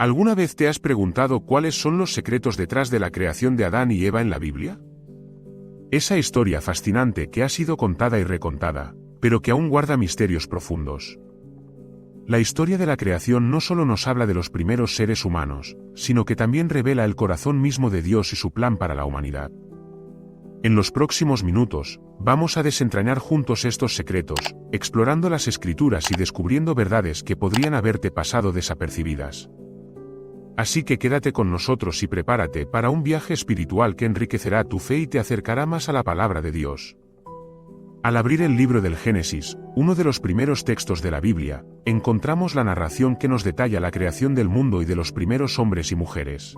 ¿Alguna vez te has preguntado cuáles son los secretos detrás de la creación de Adán y Eva en la Biblia? Esa historia fascinante que ha sido contada y recontada, pero que aún guarda misterios profundos. La historia de la creación no solo nos habla de los primeros seres humanos, sino que también revela el corazón mismo de Dios y su plan para la humanidad. En los próximos minutos, vamos a desentrañar juntos estos secretos, explorando las Escrituras y descubriendo verdades que podrían haberte pasado desapercibidas. Así que quédate con nosotros y prepárate para un viaje espiritual que enriquecerá tu fe y te acercará más a la palabra de Dios. Al abrir el libro del Génesis, uno de los primeros textos de la Biblia, encontramos la narración que nos detalla la creación del mundo y de los primeros hombres y mujeres.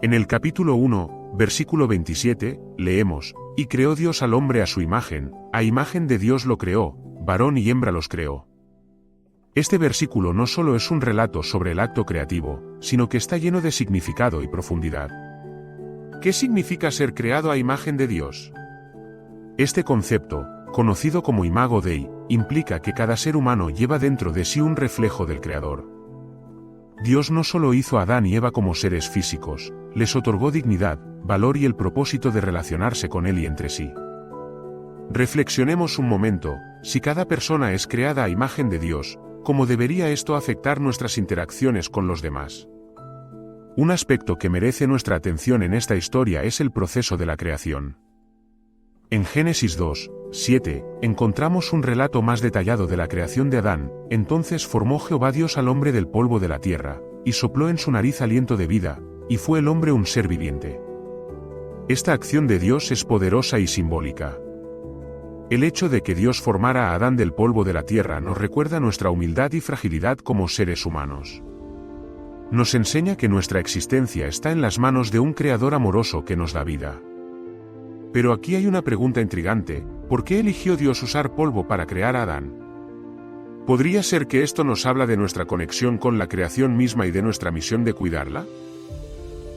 En el capítulo 1, versículo 27, leemos: «Y creó Dios al hombre a imagen de Dios lo creó, varón y hembra los creó». Este versículo no solo es un relato sobre el acto creativo, sino que está lleno de significado y profundidad. ¿Qué significa ser creado a imagen de Dios? Este concepto, conocido como imago Dei, implica que cada ser humano lleva dentro de sí un reflejo del Creador. Dios no solo hizo a Adán y Eva como seres físicos, les otorgó dignidad, valor y el propósito de relacionarse con Él y entre sí. Reflexionemos un momento: si cada persona es creada a imagen de Dios, ¿cómo debería esto afectar nuestras interacciones con los demás? Un aspecto que merece nuestra atención en esta historia es el proceso de la creación. En Génesis 2, 7, encontramos un relato más detallado de la creación de Adán. «Entonces formó Jehová Dios al hombre del polvo de la tierra, y sopló en su nariz aliento de vida, y fue el hombre un ser viviente». Esta acción de Dios es poderosa y simbólica. El hecho de que Dios formara a Adán del polvo de la tierra nos recuerda nuestra humildad y fragilidad como seres humanos. Nos enseña que nuestra existencia está en las manos de un Creador amoroso que nos da vida. Pero aquí hay una pregunta intrigante: ¿por qué eligió Dios usar polvo para crear a Adán? ¿Podría ser que esto nos habla de nuestra conexión con la creación misma y de nuestra misión de cuidarla?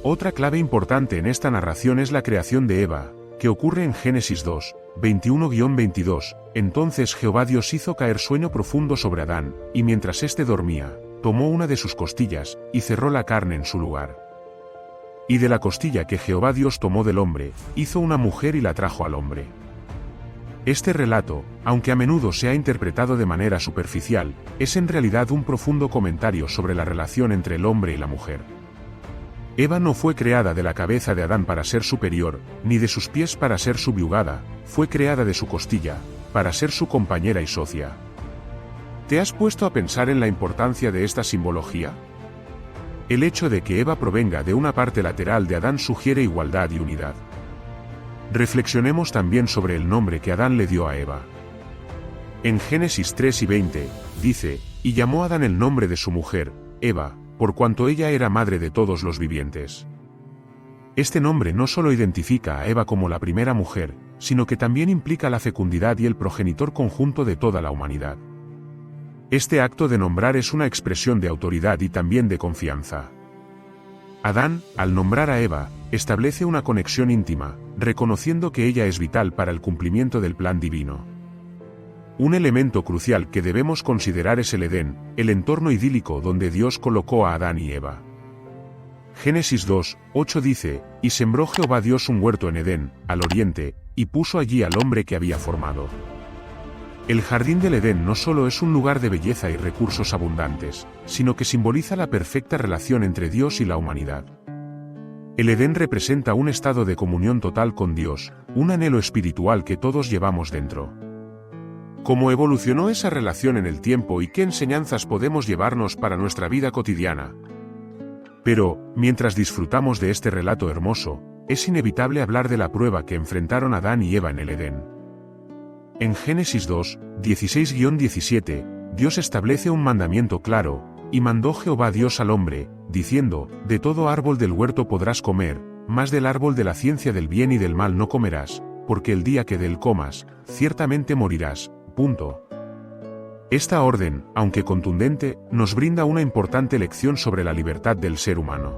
Otra clave importante en esta narración es la creación de Eva, que ocurre en Génesis 2, 21-22, «Entonces Jehová Dios hizo caer sueño profundo sobre Adán, y mientras éste dormía, tomó una de sus costillas, y cerró la carne en su lugar. Y de la costilla que Jehová Dios tomó del hombre, hizo una mujer y la trajo al hombre». Este relato, aunque a menudo se ha interpretado de manera superficial, es en realidad un profundo comentario sobre la relación entre el hombre y la mujer. Eva no fue creada de la cabeza de Adán para ser superior, ni de sus pies para ser subyugada, fue creada de su costilla, para ser su compañera y socia. ¿Te has puesto a pensar en la importancia de esta simbología? El hecho de que Eva provenga de una parte lateral de Adán sugiere igualdad y unidad. Reflexionemos también sobre el nombre que Adán le dio a Eva. En Génesis 3:20, dice: «Y llamó Adán el nombre de su mujer, Eva, por cuanto ella era madre de todos los vivientes». Este nombre no solo identifica a Eva como la primera mujer, sino que también implica la fecundidad y el progenitor conjunto de toda la humanidad. Este acto de nombrar es una expresión de autoridad y también de confianza. Adán, al nombrar a Eva, establece una conexión íntima, reconociendo que ella es vital para el cumplimiento del plan divino. Un elemento crucial que debemos considerar es el Edén, el entorno idílico donde Dios colocó a Adán y Eva. Génesis 2, 8 dice: «Y sembró Jehová Dios un huerto en Edén, al oriente, y puso allí al hombre que había formado». El jardín del Edén no solo es un lugar de belleza y recursos abundantes, sino que simboliza la perfecta relación entre Dios y la humanidad. El Edén representa un estado de comunión total con Dios, un anhelo espiritual que todos llevamos dentro. ¿Cómo evolucionó esa relación en el tiempo y qué enseñanzas podemos llevarnos para nuestra vida cotidiana? Pero, mientras disfrutamos de este relato hermoso, es inevitable hablar de la prueba que enfrentaron Adán y Eva en el Edén. En Génesis 2, 16-17, Dios establece un mandamiento claro: «Y mandó Jehová Dios al hombre, diciendo: De todo árbol del huerto podrás comer, mas del árbol de la ciencia del bien y del mal no comerás, porque el día que de él comas, ciertamente morirás». Esta orden, aunque contundente, nos brinda una importante lección sobre la libertad del ser humano.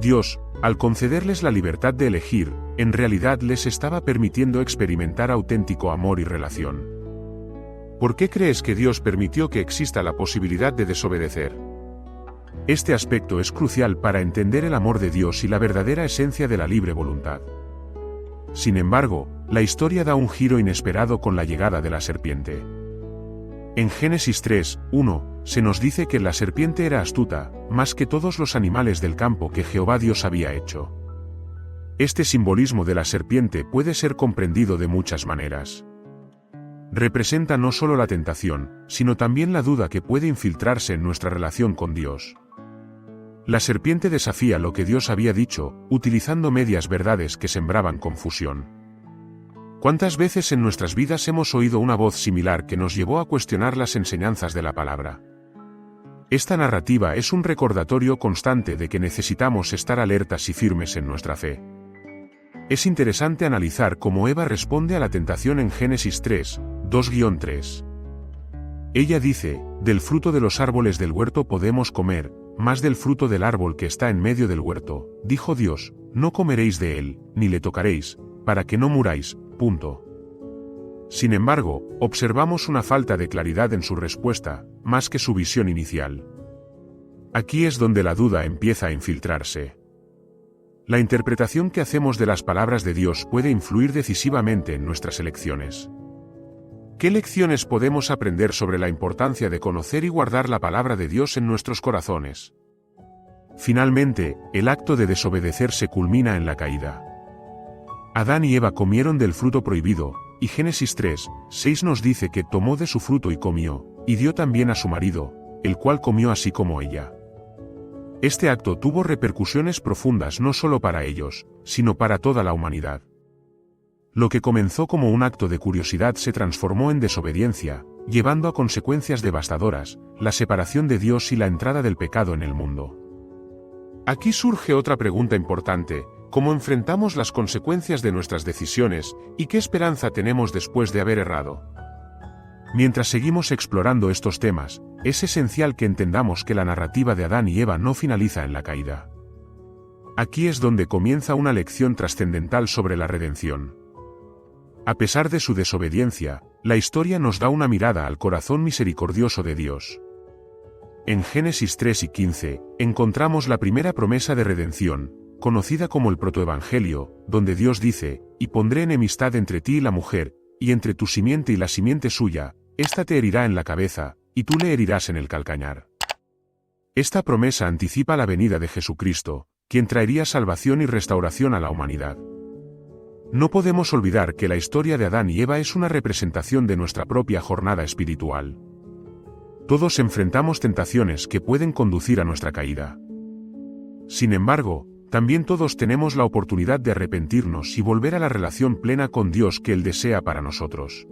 Dios, al concederles la libertad de elegir, en realidad les estaba permitiendo experimentar auténtico amor y relación. ¿Por qué crees que Dios permitió que exista la posibilidad de desobedecer? Este aspecto es crucial para entender el amor de Dios y la verdadera esencia de la libre voluntad. Sin embargo, la historia da un giro inesperado con la llegada de la serpiente. En Génesis 3:1, se nos dice que la serpiente era astuta, más que todos los animales del campo que Jehová Dios había hecho. Este simbolismo de la serpiente puede ser comprendido de muchas maneras. Representa no solo la tentación, sino también la duda que puede infiltrarse en nuestra relación con Dios. La serpiente desafía lo que Dios había dicho, utilizando medias verdades que sembraban confusión. ¿Cuántas veces en nuestras vidas hemos oído una voz similar que nos llevó a cuestionar las enseñanzas de la palabra? Esta narrativa es un recordatorio constante de que necesitamos estar alertas y firmes en nuestra fe. Es interesante analizar cómo Eva responde a la tentación en Génesis 3:2-3. Ella dice, del fruto de los árboles del huerto podemos comer, mas del fruto del árbol que está en medio del huerto, dijo Dios, no comeréis de él, ni le tocaréis, para que no muráis. Sin embargo, observamos una falta de claridad en su respuesta, más que su visión inicial. Aquí es donde la duda empieza a infiltrarse. La interpretación que hacemos de las palabras de Dios puede influir decisivamente en nuestras elecciones. ¿Qué lecciones podemos aprender sobre la importancia de conocer y guardar la palabra de Dios en nuestros corazones? Finalmente, el acto de desobedecer se culmina en la caída. Adán y Eva comieron del fruto prohibido, y Génesis 3:6 nos dice que tomó de su fruto y comió, y dio también a su marido, el cual comió así como ella. Este acto tuvo repercusiones profundas no solo para ellos, sino para toda la humanidad. Lo que comenzó como un acto de curiosidad se transformó en desobediencia, llevando a consecuencias devastadoras, la separación de Dios y la entrada del pecado en el mundo. Aquí surge otra pregunta importante: ¿cómo enfrentamos las consecuencias de nuestras decisiones, y qué esperanza tenemos después de haber errado? Mientras seguimos explorando estos temas, es esencial que entendamos que la narrativa de Adán y Eva no finaliza en la caída. Aquí es donde comienza una lección trascendental sobre la redención. A pesar de su desobediencia, la historia nos da una mirada al corazón misericordioso de Dios. En Génesis 3:15, encontramos la primera promesa de redención, conocida como el protoevangelio, donde Dios dice, y pondré enemistad entre ti y la mujer, y entre tu simiente y la simiente suya, ésta te herirá en la cabeza, y tú le herirás en el calcañar. Esta promesa anticipa la venida de Jesucristo, quien traería salvación y restauración a la humanidad. No podemos olvidar que la historia de Adán y Eva es una representación de nuestra propia jornada espiritual. Todos enfrentamos tentaciones que pueden conducir a nuestra caída. Sin embargo, también todos tenemos la oportunidad de arrepentirnos y volver a la relación plena con Dios que Él desea para nosotros.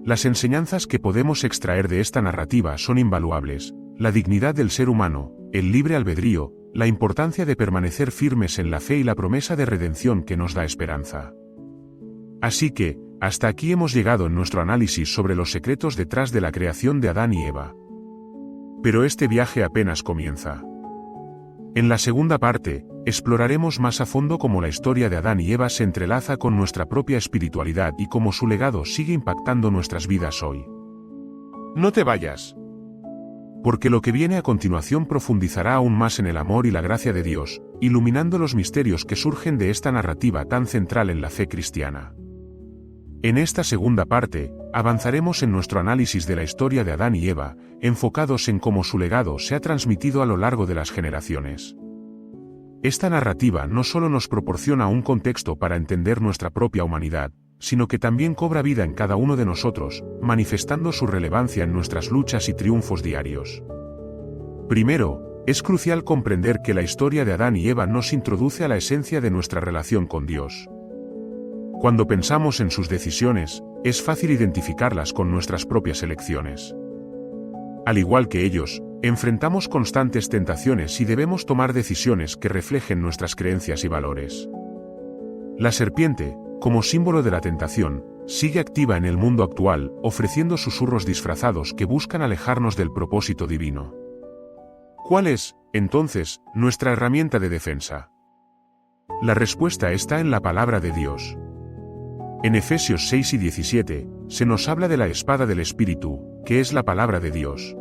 Las enseñanzas que podemos extraer de esta narrativa son invaluables: la dignidad del ser humano, el libre albedrío, la importancia de permanecer firmes en la fe y la promesa de redención que nos da esperanza. Así que, hasta aquí hemos llegado en nuestro análisis sobre los secretos detrás de la creación de Adán y Eva. Pero este viaje apenas comienza. En la segunda parte, exploraremos más a fondo cómo la historia de Adán y Eva se entrelaza con nuestra propia espiritualidad y cómo su legado sigue impactando nuestras vidas hoy. No te vayas, porque lo que viene a continuación profundizará aún más en el amor y la gracia de Dios, iluminando los misterios que surgen de esta narrativa tan central en la fe cristiana. En esta segunda parte, avanzaremos en nuestro análisis de la historia de Adán y Eva, enfocados en cómo su legado se ha transmitido a lo largo de las generaciones. Esta narrativa no solo nos proporciona un contexto para entender nuestra propia humanidad, sino que también cobra vida en cada uno de nosotros, manifestando su relevancia en nuestras luchas y triunfos diarios. Primero, es crucial comprender que la historia de Adán y Eva nos introduce a la esencia de nuestra relación con Dios. Cuando pensamos en sus decisiones, es fácil identificarlas con nuestras propias elecciones. Al igual que ellos, enfrentamos constantes tentaciones y debemos tomar decisiones que reflejen nuestras creencias y valores. La serpiente, como símbolo de la tentación, sigue activa en el mundo actual, ofreciendo susurros disfrazados que buscan alejarnos del propósito divino. ¿Cuál es, entonces, nuestra herramienta de defensa? La respuesta está en la palabra de Dios. En Efesios 6:17, se nos habla de la espada del Espíritu, que es la palabra de Dios.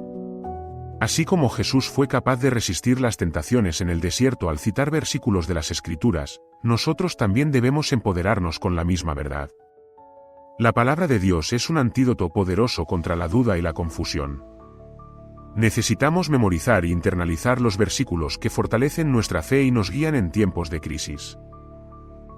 Así como Jesús fue capaz de resistir las tentaciones en el desierto al citar versículos de las Escrituras, nosotros también debemos empoderarnos con la misma verdad. La palabra de Dios es un antídoto poderoso contra la duda y la confusión. Necesitamos memorizar e internalizar los versículos que fortalecen nuestra fe y nos guían en tiempos de crisis.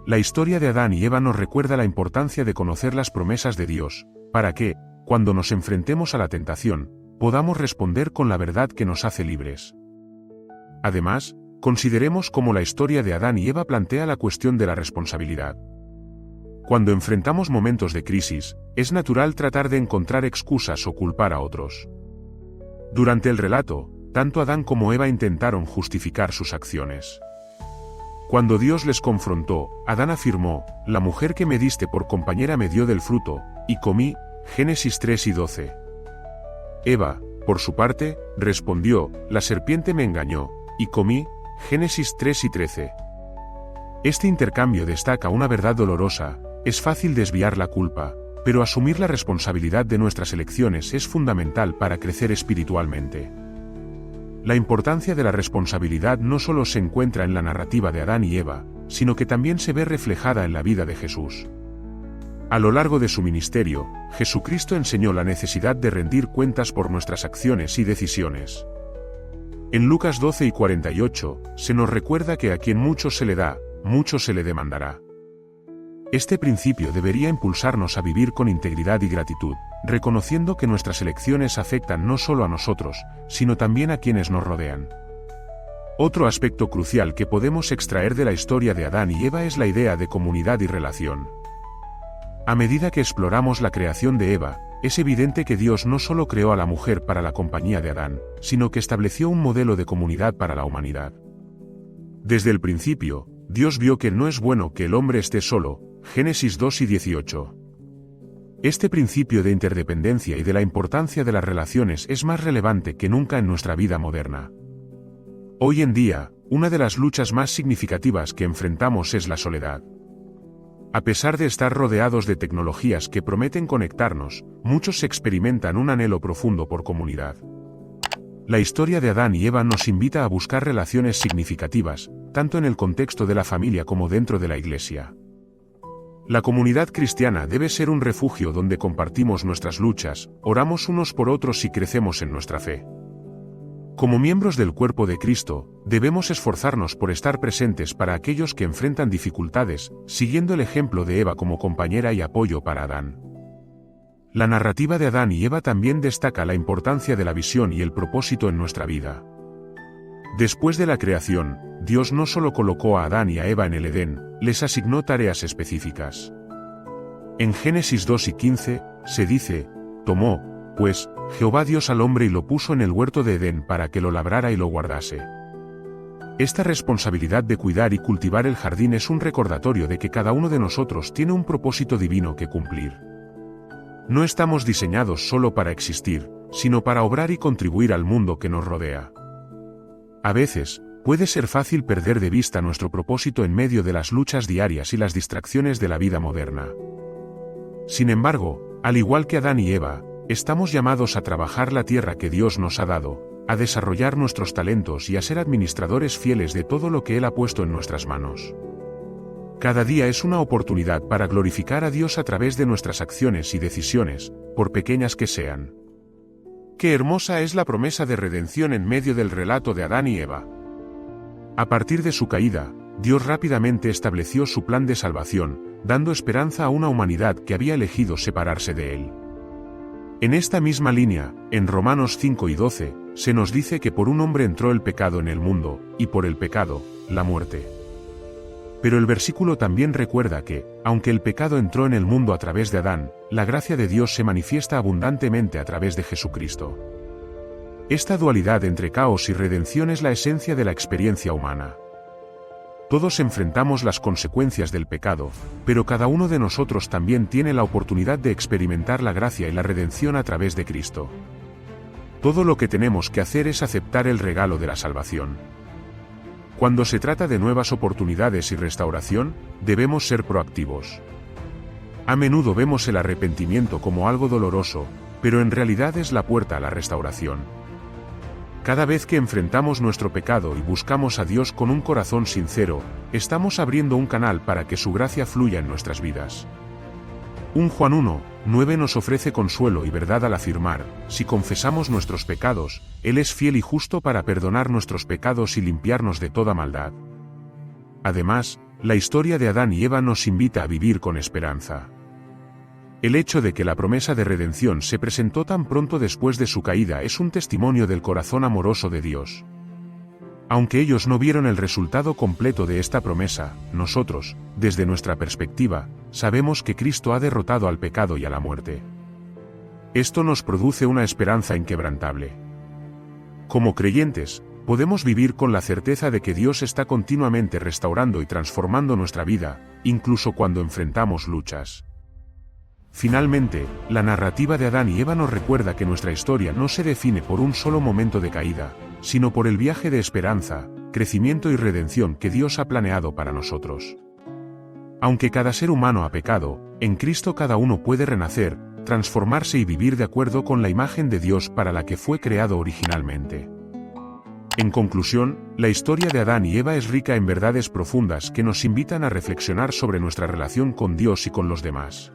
La historia de Adán y Eva nos recuerda la importancia de conocer las promesas de Dios, para que, cuando nos enfrentemos a la tentación, podamos responder con la verdad que nos hace libres. Además, consideremos cómo la historia de Adán y Eva plantea la cuestión de la responsabilidad. Cuando enfrentamos momentos de crisis, es natural tratar de encontrar excusas o culpar a otros. Durante el relato, tanto Adán como Eva intentaron justificar sus acciones. Cuando Dios les confrontó, Adán afirmó: «La mujer que me diste por compañera me dio del fruto, y comí». Génesis 3:12. Eva, por su parte, respondió: «La serpiente me engañó, y comí». Génesis 3:13. Este intercambio destaca una verdad dolorosa: es fácil desviar la culpa, pero asumir la responsabilidad de nuestras elecciones es fundamental para crecer espiritualmente. La importancia de la responsabilidad no solo se encuentra en la narrativa de Adán y Eva, sino que también se ve reflejada en la vida de Jesús. A lo largo de su ministerio, Jesucristo enseñó la necesidad de rendir cuentas por nuestras acciones y decisiones. En Lucas 12:48, se nos recuerda que a quien mucho se le da, mucho se le demandará. Este principio debería impulsarnos a vivir con integridad y gratitud, reconociendo que nuestras elecciones afectan no solo a nosotros, sino también a quienes nos rodean. Otro aspecto crucial que podemos extraer de la historia de Adán y Eva es la idea de comunidad y relación. A medida que exploramos la creación de Eva, es evidente que Dios no solo creó a la mujer para la compañía de Adán, sino que estableció un modelo de comunidad para la humanidad. Desde el principio, Dios vio que no es bueno que el hombre esté solo. Génesis 2:18. Este principio de interdependencia y de la importancia de las relaciones es más relevante que nunca en nuestra vida moderna. Hoy en día, una de las luchas más significativas que enfrentamos es la soledad. A pesar de estar rodeados de tecnologías que prometen conectarnos, muchos experimentan un anhelo profundo por comunidad. La historia de Adán y Eva nos invita a buscar relaciones significativas, tanto en el contexto de la familia como dentro de la iglesia. La comunidad cristiana debe ser un refugio donde compartimos nuestras luchas, oramos unos por otros y crecemos en nuestra fe. Como miembros del cuerpo de Cristo, debemos esforzarnos por estar presentes para aquellos que enfrentan dificultades, siguiendo el ejemplo de Eva como compañera y apoyo para Adán. La narrativa de Adán y Eva también destaca la importancia de la visión y el propósito en nuestra vida. Después de la creación, Dios no solo colocó a Adán y a Eva en el Edén, les asignó tareas específicas. En Génesis 2:15, se dice: «Tomó, pues, Jehová Dios al hombre y lo puso en el huerto de Edén para que lo labrara y lo guardase». Esta responsabilidad de cuidar y cultivar el jardín es un recordatorio de que cada uno de nosotros tiene un propósito divino que cumplir. No estamos diseñados solo para existir, sino para obrar y contribuir al mundo que nos rodea. A veces, puede ser fácil perder de vista nuestro propósito en medio de las luchas diarias y las distracciones de la vida moderna. Sin embargo, al igual que Adán y Eva, estamos llamados a trabajar la tierra que Dios nos ha dado, a desarrollar nuestros talentos y a ser administradores fieles de todo lo que Él ha puesto en nuestras manos. Cada día es una oportunidad para glorificar a Dios a través de nuestras acciones y decisiones, por pequeñas que sean. Qué hermosa es la promesa de redención en medio del relato de Adán y Eva. A partir de su caída, Dios rápidamente estableció su plan de salvación, dando esperanza a una humanidad que había elegido separarse de Él. En esta misma línea, en Romanos 5:12, se nos dice que por un hombre entró el pecado en el mundo, y por el pecado, la muerte. Pero el versículo también recuerda que, aunque el pecado entró en el mundo a través de Adán, la gracia de Dios se manifiesta abundantemente a través de Jesucristo. Esta dualidad entre caos y redención es la esencia de la experiencia humana. Todos enfrentamos las consecuencias del pecado, pero cada uno de nosotros también tiene la oportunidad de experimentar la gracia y la redención a través de Cristo. Todo lo que tenemos que hacer es aceptar el regalo de la salvación. Cuando se trata de nuevas oportunidades y restauración, debemos ser proactivos. A menudo vemos el arrepentimiento como algo doloroso, pero en realidad es la puerta a la restauración. Cada vez que enfrentamos nuestro pecado y buscamos a Dios con un corazón sincero, estamos abriendo un canal para que su gracia fluya en nuestras vidas. 1 Juan 1:9 nos ofrece consuelo y verdad al afirmar: si confesamos nuestros pecados, Él es fiel y justo para perdonar nuestros pecados y limpiarnos de toda maldad. Además, la historia de Adán y Eva nos invita a vivir con esperanza. El hecho de que la promesa de redención se presentó tan pronto después de su caída es un testimonio del corazón amoroso de Dios. Aunque ellos no vieron el resultado completo de esta promesa, nosotros, desde nuestra perspectiva, sabemos que Cristo ha derrotado al pecado y a la muerte. Esto nos produce una esperanza inquebrantable. Como creyentes, podemos vivir con la certeza de que Dios está continuamente restaurando y transformando nuestra vida, incluso cuando enfrentamos luchas. Finalmente, la narrativa de Adán y Eva nos recuerda que nuestra historia no se define por un solo momento de caída, sino por el viaje de esperanza, crecimiento y redención que Dios ha planeado para nosotros. Aunque cada ser humano ha pecado, en Cristo cada uno puede renacer, transformarse y vivir de acuerdo con la imagen de Dios para la que fue creado originalmente. En conclusión, la historia de Adán y Eva es rica en verdades profundas que nos invitan a reflexionar sobre nuestra relación con Dios y con los demás.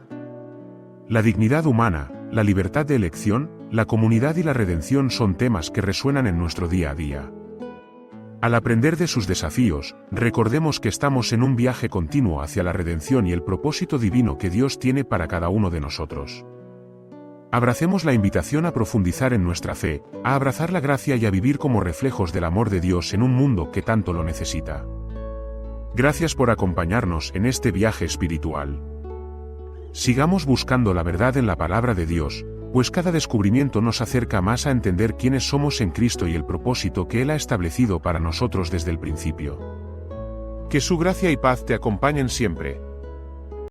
La dignidad humana, la libertad de elección, la comunidad y la redención son temas que resuenan en nuestro día a día. Al aprender de sus desafíos, recordemos que estamos en un viaje continuo hacia la redención y el propósito divino que Dios tiene para cada uno de nosotros. Abracemos la invitación a profundizar en nuestra fe, a abrazar la gracia y a vivir como reflejos del amor de Dios en un mundo que tanto lo necesita. Gracias por acompañarnos en este viaje espiritual. Sigamos buscando la verdad en la palabra de Dios, pues cada descubrimiento nos acerca más a entender quiénes somos en Cristo y el propósito que Él ha establecido para nosotros desde el principio. Que su gracia y paz te acompañen siempre.